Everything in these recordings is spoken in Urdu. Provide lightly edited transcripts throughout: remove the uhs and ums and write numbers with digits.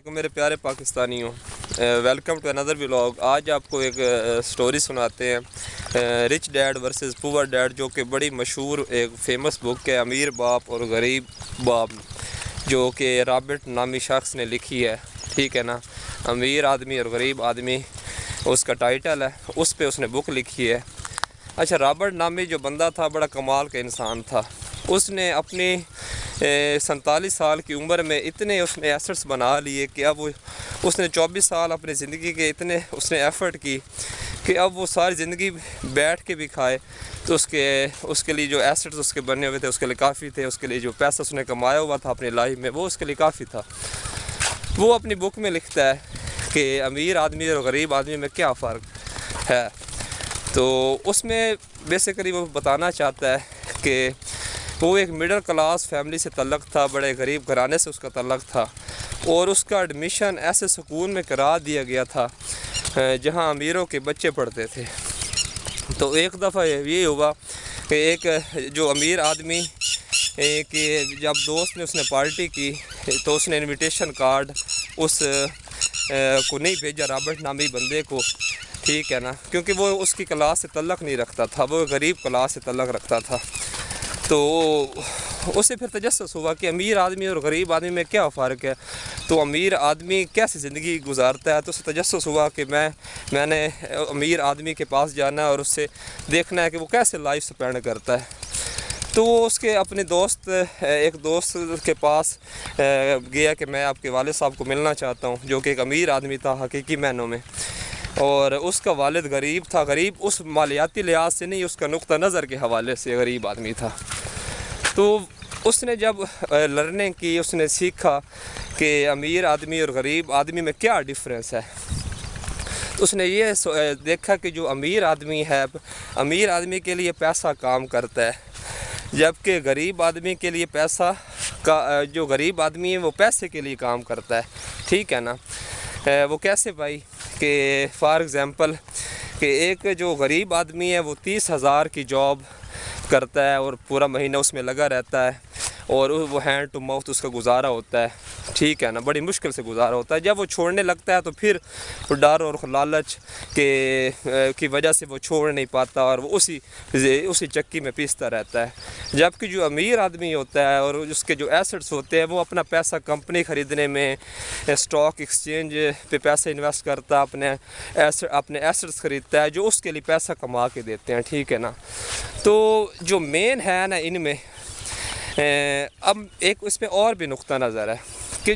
میرے پیارے پاکستانیوں، ویلکم ٹو اندر ولاگ۔ آج آپ کو ایک سٹوری سناتے ہیں، رچ ڈیڈ ورسز پور ڈیڈ، جو کہ بڑی مشہور ایک فیمس بک ہے، امیر باپ اور غریب باپ، جو کہ رابرٹ نامی شخص نے لکھی ہے، ٹھیک ہے نا۔ امیر آدمی اور غریب آدمی اس کا ٹائٹل ہے، اس پہ اس نے بک لکھی ہے۔ اچھا، رابرٹ نامی جو بندہ تھا بڑا کمال کا انسان تھا۔ اس نے اپنی 47 سال کی عمر میں اتنے اس نے ایسٹس بنا لیے کہ اب اس نے 24 سال اپنی زندگی کے اتنے اس نے ایفرٹ کی کہ اب وہ ساری زندگی بیٹھ کے بھی کھائے تو اس کے لیے جو ایسٹس اس کے بنے ہوئے تھے اس کے لیے کافی تھے، اس کے لیے جو پیسہ اس نے کمایا ہوا تھا اپنی لائف میں وہ اس کے لیے کافی تھا۔ وہ اپنی بک میں لکھتا ہے کہ امیر آدمی اور غریب آدمی میں کیا فرق ہے۔ تو اس میں بیسیکلی وہ بتانا چاہتا ہے کہ وہ ایک مڈل کلاس فیملی سے تعلق تھا، بڑے غریب گھرانے سے اس کا تعلق تھا، اور اس کا ایڈمیشن ایسے سکول میں کرا دیا گیا تھا جہاں امیروں کے بچے پڑھتے تھے۔ تو ایک دفعہ یہ ہوا کہ ایک جو امیر آدمی کہ جب دوست نے اس نے پارٹی کی تو اس نے انویٹیشن کارڈ اس کو نہیں بھیجا، رابرٹ نامی بندے کو، ٹھیک ہے نا، کیونکہ وہ اس کی کلاس سے تعلق نہیں رکھتا تھا، وہ غریب کلاس سے تعلق رکھتا تھا۔ تو اسے پھر تجسس ہوا کہ امیر آدمی اور غریب آدمی میں کیا فرق ہے، تو امیر آدمی کیسے زندگی گزارتا ہے۔ تو اسے تجسس ہوا کہ میں نے امیر آدمی کے پاس جانا ہے اور اس سے دیکھنا ہے کہ وہ کیسے لائف سپینڈ کرتا ہے۔ تو وہ اس کے اپنے ایک دوست کے پاس گیا کہ میں آپ کے والد صاحب کو ملنا چاہتا ہوں، جو کہ ایک امیر آدمی تھا حقیقی معنوں میں، اور اس کا والد غریب تھا۔ غریب اس مالیاتی لحاظ سے نہیں، اس کا نقطہ نظر کے حوالے سے غریب آدمی تھا۔ تو اس نے جب لرننگ کی، اس نے سیکھا کہ امیر آدمی اور غریب آدمی میں کیا ڈفرینس ہے۔ اس نے یہ دیکھا کہ جو امیر آدمی ہے، امیر آدمی کے لیے پیسہ کام کرتا ہے، جبکہ غریب آدمی کے لیے جو غریب آدمی ہے وہ پیسے کے لیے کام کرتا ہے، ٹھیک ہے نا۔ وہ کیسے بھائی؟ کہ فار ایگزامپل کہ ایک جو غریب آدمی ہے وہ 30,000 کی جاب کرتا ہے اور پورا مہینہ اس میں لگا رہتا ہے، اور وہ ہینڈ ٹو ماؤتھ اس کا گزارا ہوتا ہے، ٹھیک ہے نا، بڑی مشکل سے گزارا ہوتا ہے۔ جب وہ چھوڑنے لگتا ہے تو پھر ڈر اور لالچ کی وجہ سے وہ چھوڑ نہیں پاتا اور وہ اسی چکی میں پیستا رہتا ہے۔ جبکہ جو امیر آدمی ہوتا ہے اور اس کے جو ایسٹس ہوتے ہیں وہ اپنا پیسہ کمپنی خریدنے میں، اسٹاک ایکسچینج پہ پیسہ انویسٹ کرتا ہے، اپنے ایسٹس خریدتا ہے جو اس کے لیے پیسہ کما کے دیتے ہیں، ٹھیک ہے نا۔ تو جو مین ہے نا ان میں، اب ایک اس میں اور بھی نقطہ نظر ہے کہ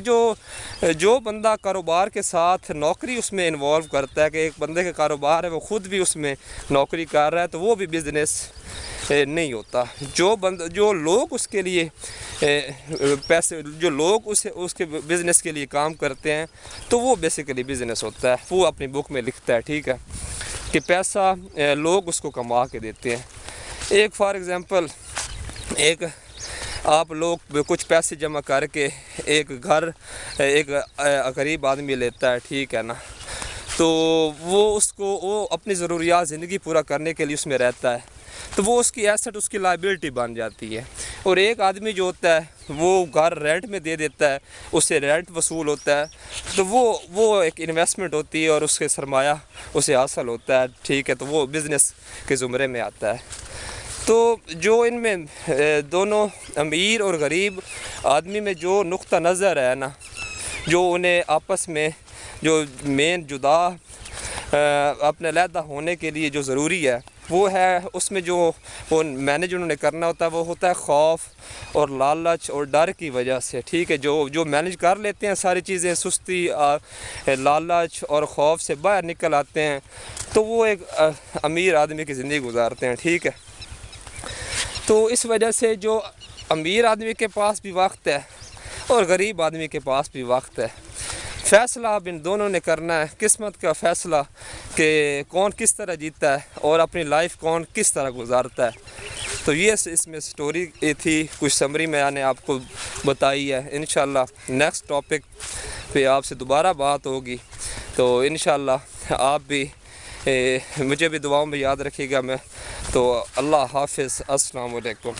جو بندہ کاروبار کے ساتھ نوکری اس میں انوالو کرتا ہے، کہ ایک بندے کا کاروبار ہے وہ خود بھی اس میں نوکری کر رہا ہے، تو وہ بھی بزنس نہیں ہوتا۔ جو لوگ اس کے لیے جو لوگ اس کے بزنس کے لیے کام کرتے ہیں تو وہ بیسیکلی بزنس ہوتا ہے۔ وہ اپنی بک میں لکھتا ہے، ٹھیک ہے، کہ پیسہ لوگ اس کو کما کے دیتے ہیں۔ ایک فار ایگزامپل ایک آپ لوگ کچھ پیسے جمع کر کے ایک غریب آدمی لیتا ہے، ٹھیک ہے نا، تو وہ اپنی ضروریات زندگی پورا کرنے کے لیے اس میں رہتا ہے، تو وہ اس کی ایسٹ اس کی لائبلٹی بن جاتی ہے۔ اور ایک آدمی جو ہوتا ہے وہ گھر رینٹ میں دے دیتا ہے، اس سے رینٹ وصول ہوتا ہے، تو وہ ایک انویسٹمنٹ ہوتی ہے اور اس کے سرمایہ اسے حاصل ہوتا ہے، ٹھیک ہے، تو وہ بزنس کے زمرے میں آتا ہے۔ تو جو ان میں دونوں امیر اور غریب آدمی میں جو نقطہ نظر ہے نا، جو انہیں آپس میں جو مین جدا اپنے علیحدہ ہونے کے لیے جو ضروری ہے وہ ہے، اس میں جو مینیج انہوں نے کرنا ہوتا ہے وہ ہوتا ہے خوف اور لالچ اور ڈر کی وجہ سے، ٹھیک ہے۔ جو مینیج کر لیتے ہیں ساری چیزیں، سستی، لالچ اور خوف سے باہر نکل آتے ہیں، تو وہ ایک امیر آدمی کی زندگی گزارتے ہیں، ٹھیک ہے۔ تو اس وجہ سے جو امیر آدمی کے پاس بھی وقت ہے اور غریب آدمی کے پاس بھی وقت ہے، فیصلہ اب ان دونوں نے کرنا ہے، قسمت کا فیصلہ کہ کون کس طرح جیتا ہے اور اپنی لائف کون کس طرح گزارتا ہے۔ تو یہ اس میں سٹوری تھی، کچھ سمری میں نے آپ کو بتائی ہے۔ انشاءاللہ نیکسٹ ٹاپک پہ آپ سے دوبارہ بات ہوگی، تو انشاءاللہ آپ بھی مجھے بھی دعاؤں میں یاد رکھیے گا۔ تو اللہ حافظ، السلام علیکم۔